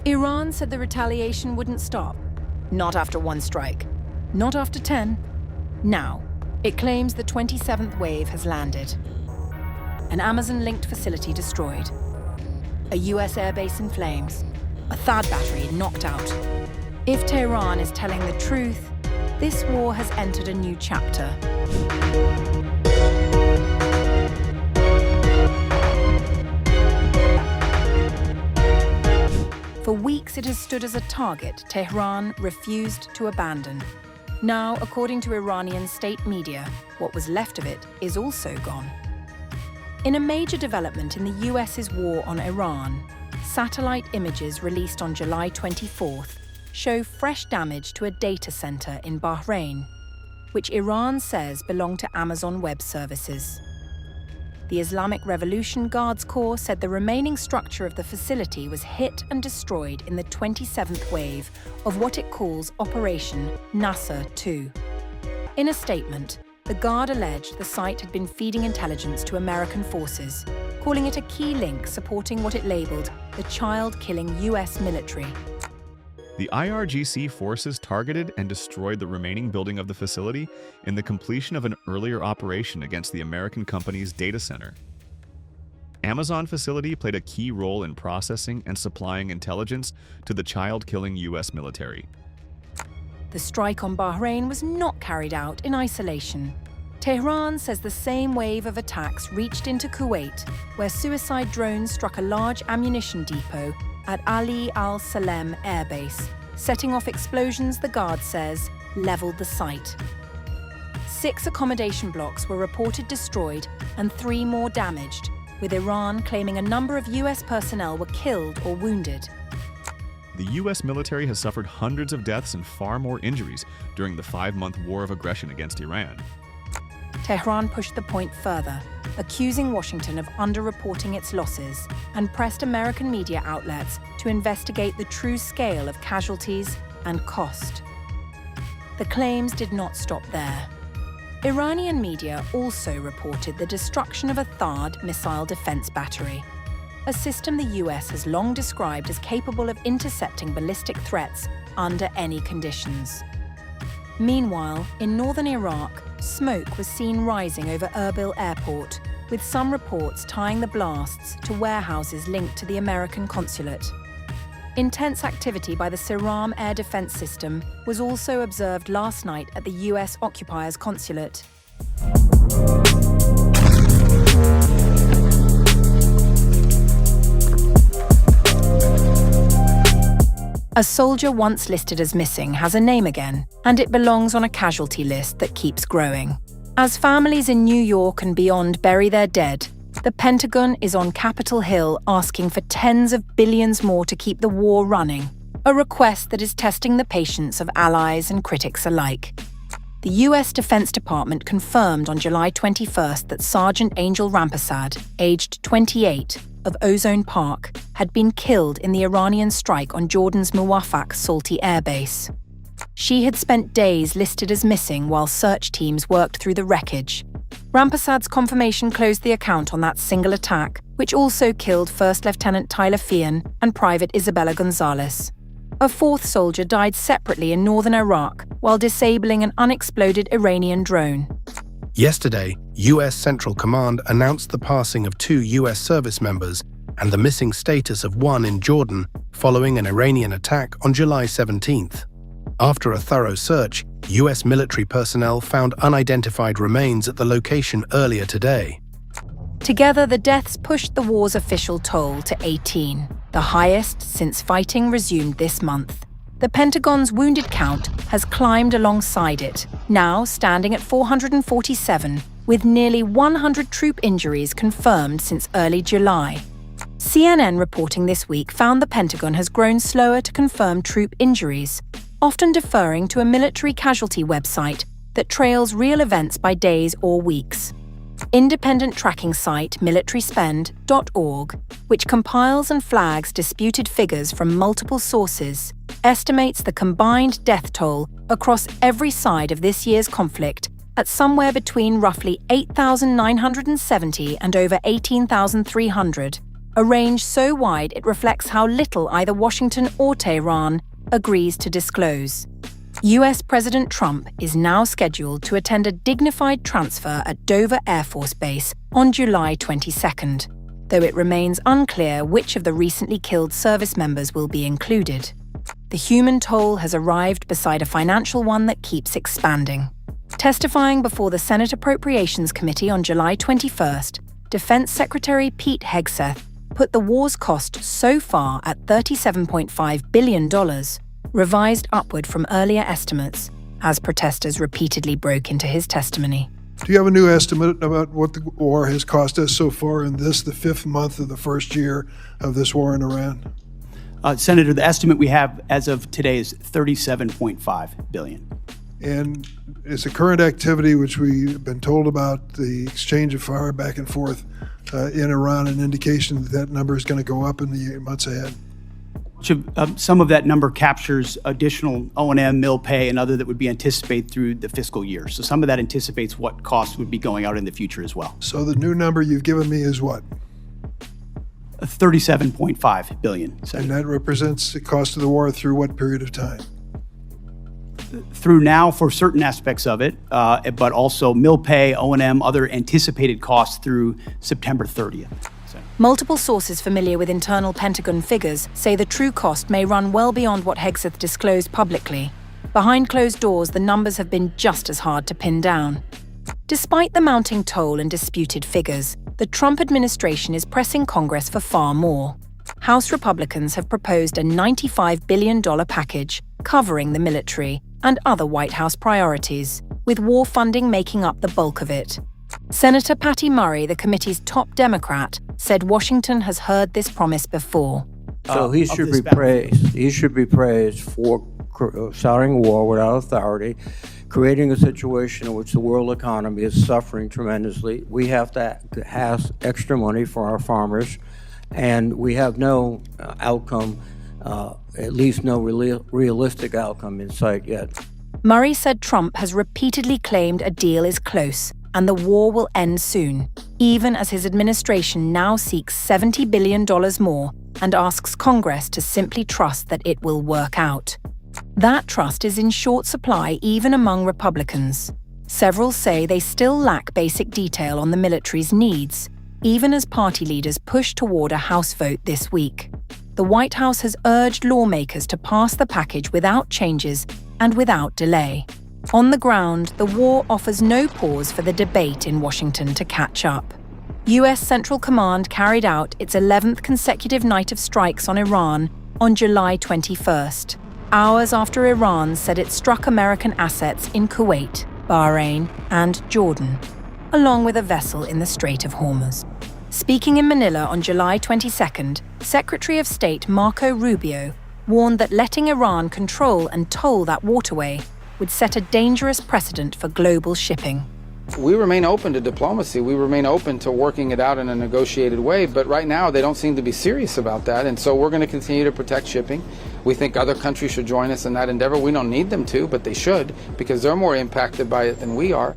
Iran said the retaliation wouldn't stop. Not after one strike. Not after 10. Now, it claims the 27th wave has landed. An Amazon-linked facility destroyed. A US airbase in flames. A THAAD battery knocked out. If Tehran is telling the truth, this war has entered a new chapter. For weeks, it has stood as a target Tehran refused to abandon. Now, according to Iranian state media, what was left of it is also gone. In a major development in the US's war on Iran, satellite images released on July 24th show fresh damage to a data center in Bahrain, which Iran says belonged to Amazon Web Services. The Islamic Revolution Guards Corps said the remaining structure of the facility was hit and destroyed in the 27th wave of what it calls Operation Nasser II. In a statement, the Guard alleged the site had been feeding intelligence to American forces, calling it a key link supporting what it labeled the child-killing US military. The IRGC forces targeted and destroyed the remaining building of the facility in the completion of an earlier operation against the American company's data center. Amazon facility played a key role in processing and supplying intelligence to the child-killing US military. The strike on Bahrain was not carried out in isolation. Tehran says the same wave of attacks reached into Kuwait, where suicide drones struck a large ammunition depot at Ali Al Salem Air Base, setting off explosions the Guard says leveled the site. 6 accommodation blocks were reported destroyed and 3 more damaged, with Iran claiming a number of US personnel were killed or wounded. The US military has suffered hundreds of deaths and far more injuries during the 5-month war of aggression against Iran. Tehran pushed the point further, accusing Washington of underreporting its losses and pressed American media outlets to investigate the true scale of casualties and cost. The claims did not stop there. Iranian media also reported the destruction of a THAAD missile defense battery, a system the US has long described as capable of intercepting ballistic threats under any conditions. Meanwhile, in northern Iraq, smoke was seen rising over Erbil Airport, with some reports tying the blasts to warehouses linked to the American consulate. Intense activity by the Siram air defense system was also observed last night at the US occupier's consulate. A soldier once listed as missing has a name again, and it belongs on a casualty list that keeps growing. As families in New York and beyond bury their dead, the Pentagon is on Capitol Hill asking for tens of billions more to keep the war running, a request that is testing the patience of allies and critics alike. The US Defense Department confirmed on July 21st that Sergeant Angel Rampersad, aged 28, of Ozone Park, had been killed in the Iranian strike on Jordan's Muwafaq Salti Air Base. She had spent days listed as missing while search teams worked through the wreckage. Rampersad's confirmation closed the account on that single attack, which also killed First Lieutenant Tyler Fian and Private Isabella Gonzalez. A 4th soldier died separately in northern Iraq while disabling an unexploded Iranian drone. Yesterday, US Central Command announced the passing of 2 US service members and the missing status of 1 in Jordan following an Iranian attack on July 17th. After a thorough search, US military personnel found unidentified remains at the location earlier today. Together, the deaths pushed the war's official toll to 18, the highest since fighting resumed this month. The Pentagon's wounded count has climbed alongside it, now standing at 447, with nearly 100 troop injuries confirmed since early July. CNN reporting this week found the Pentagon has grown slower to confirm troop injuries, often deferring to a military casualty website that trails real events by days or weeks. Independent tracking site militaryspend.org, which compiles and flags disputed figures from multiple sources, estimates the combined death toll across every side of this year's conflict at somewhere between roughly 8,970 and over 18,300, a range so wide it reflects how little either Washington or Tehran agrees to disclose. US President Trump is now scheduled to attend a dignified transfer at Dover Air Force Base on July 22nd, though it remains unclear which of the recently killed service members will be included. The human toll has arrived beside a financial one that keeps expanding. Testifying before the Senate Appropriations Committee on July 21st, Defense Secretary Pete Hegseth put the war's cost so far at $37.5 billion, revised upward from earlier estimates, as protesters repeatedly broke into his testimony. Do you have a new estimate about what the war has cost us so far in this, the fifth month of the first year of this war in Iran? Senator, the estimate we have as of today is $37.5 billion. And is the current activity, which we've been told about, the exchange of fire back and forth in Iran, an indication that that number is going to go up in the months ahead? Some of that number captures additional O&M, mill pay, and other that would be anticipated through the fiscal year. So some of that anticipates what costs would be going out in the future as well. So the new number you've given me is what? $37.5 billion. And that represents the cost of the war through what period of time? Through now for certain aspects of it, but also mill pay, O&M, other anticipated costs through September 30th. Multiple sources familiar with internal Pentagon figures say the true cost may run well beyond what Hegseth disclosed publicly. Behind closed doors, the numbers have been just as hard to pin down. Despite the mounting toll and disputed figures, the Trump administration is pressing Congress for far more. House Republicans have proposed a $95 billion package covering the military and other White House priorities, with war funding making up the bulk of it. Senator Patty Murray, the committee's top Democrat, said Washington has heard this promise before. So he should be praised. He should be praised for starting war without authority, creating a situation in which the world economy is suffering tremendously. We have to have extra money for our farmers, and we have no outcome, at least no realistic outcome in sight yet. Murray said Trump has repeatedly claimed a deal is close and the war will end soon, even as his administration now seeks $70 billion more and asks Congress to simply trust that it will work out. That trust is in short supply even among Republicans. Several say they still lack basic detail on the military's needs, even as party leaders push toward a House vote this week. The White House has urged lawmakers to pass the package without changes and without delay. On the ground, the war offers no pause for the debate in Washington to catch up. US Central Command carried out its 11th consecutive night of strikes on Iran on July 21st, hours after Iran said it struck American assets in Kuwait, Bahrain, and Jordan, along with a vessel in the Strait of Hormuz. Speaking in Manila on July 22nd, Secretary of State Marco Rubio warned that letting Iran control and toll that waterway would set a dangerous precedent for global shipping. We remain open to diplomacy. We remain open to working it out in a negotiated way, but right now they don't seem to be serious about that, and so we're going to continue to protect shipping. We think other countries should join us in that endeavor. We don't need them to, but they should, because they're more impacted by it than we are.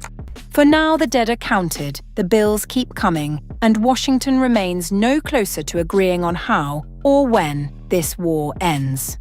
For now, the dead are counted, the bills keep coming, and Washington remains no closer to agreeing on how or when this war ends.